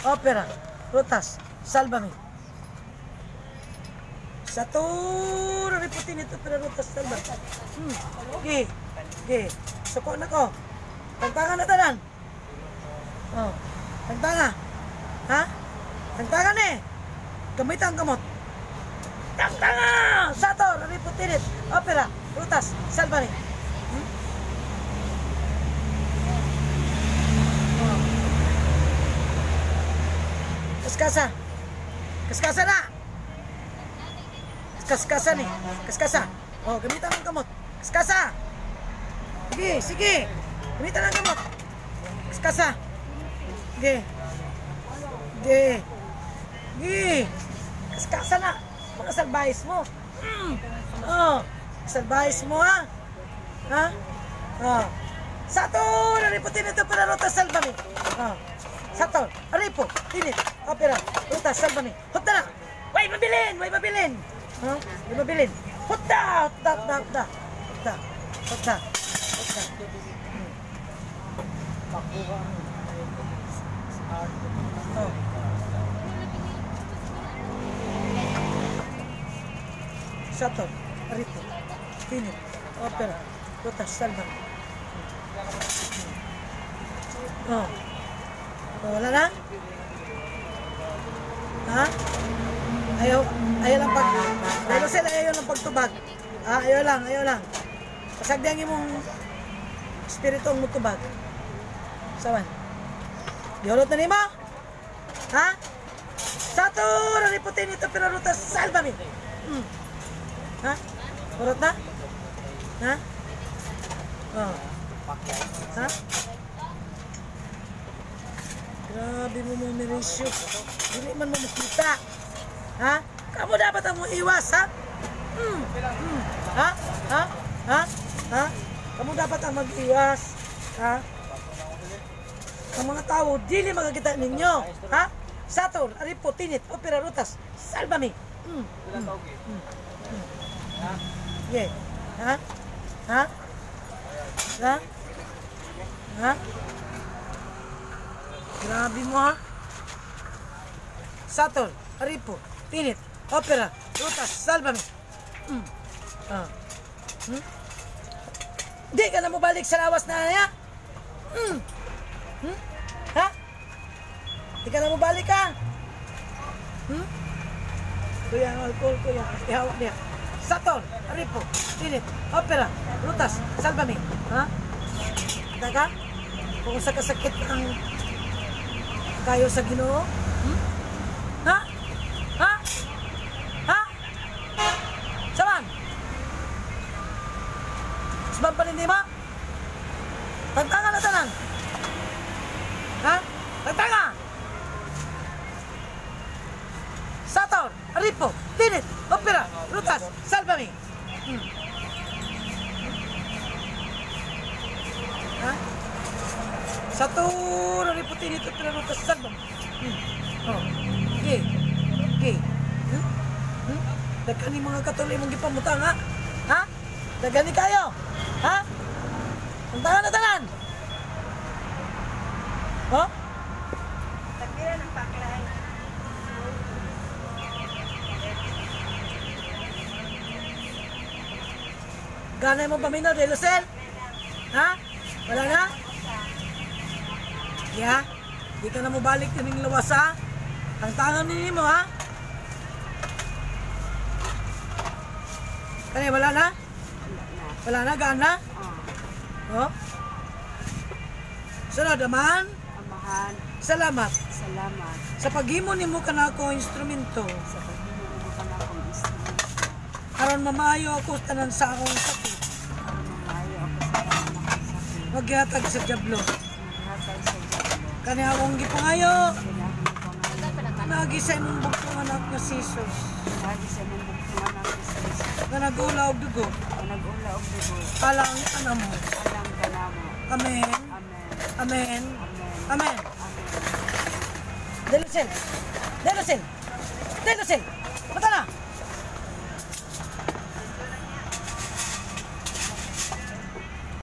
Opera, rutas, sálvame. Saturo, riputin ito, opera, rutas, sálvame. Suko na ko. Tagtangan na tanan. Oh, tagtanga. Ha? Tagtangan eh. Gamitan ang gamot. Tagtanga! Sator, riputin ito, opera, rutas, sálvame. Kaskasa. Kaskasa na. Kaskasa ni. Kaskasa. Oh, gamitan ng gamot. Kaskasa. Sige, sige. Gamitan ng gamot. Kaskasa. Sige. Sige. Sige. Kaskasa na. Mga salbayis mo. Oh, salbayis mo ha. Ha? Oh. Sato, nariputin ito para rutas, sálvame. Oh. Sato, aripo, tinit, opera, rutas, sálvame. Hutta na! Way mabilin! Way mabilin! Huh? Way mabilin! Hutta! Hutta! Hutta! Hutta! Hutta! Hutta! Hutta! Oh. Sato, aripo, tinit, opera, rutas, sálvame. Oh. Wala na? Ha? Ayaw lang pag... Pero sila ayaw lang pagtubag. Ha? Ayaw lang. Pasagdiang imong espiritu ang mutubag. Sawan? Diolot na nimo? Ha? Sato! Nariputin ito pero rutas, sálvame! Ha? Urot na? Ha? Oh. Ha? Grabe mo mga merisyo. Hindi man mo makita. Ha? Kamu dapat ang iwas, ha? Ha? Ha? Ha? Ha? Kamu dapat ang mag-iwas. Ha? Ang mga tao, dili magkakita ninyo. Ha? Sator, aripo, tinit, opera, rutas, sálvame. Okay. Ha? Ha? Ha? Ha? Grabe mo ha. Sator, aripo, tinit, opera, rutas, sálvame. Di ka na mo balik sa lawas na niya? Ha? Di ka na mo balik ha? Kuya, ang alcohol kuya. Ihawak niya. Sator, aripo, tinit, opera, rutas, sálvame. Ha? Kita ka? Kung sa kasakit ang kayo sa Ginoo? Ha? Ha? Ha? Saman? Sabang pa rin di ba? Tagtanga na tanan? Ha? Tagtanga! Sator, aripo, tinit, opera, rutas, sálvame. Ha? Sator, aripo, tinit, opera, rutas, sálvame. Oh. Okay. Okay. Dagani mga katuloy mong gipamutang ha? Ha? Dagani kayo? Ha? Ang tahan na tanan? Oh? Tagpira ng paklay. Ganay mo paminaw, de Lucel? Ha? Wala na? Yeah? Di ka na mo balik kaming lawas ha? Ang tangan nini mo ha? Kaya wala na? Wala na? Gaan na? Oh? Sunod naman? Amahan. Salamat. Salamat. Sa paghimo nimo kana ako instrumento. Sa paghingi mo ka na akong instrumento. Aron mamayo ako tanan sa akong sakit. Aron mamayo ako sa akong sakit. Maghatag sa diablo. Maghatag sa diablo. Kani akong gipangayo. Kailangan mo pangalan. Nagi sa imong bugtong anak nga si Jesus. Lagi sa imong bugtungan ng Kristo. Nga nag-ula og dugo. Kung nag-ula og dugo. Palang ana mo. Alam ka na mo. Amen. Amen. Amen. Amen. Amen. De Lucel. De Lucel. De Lucel. Mata na.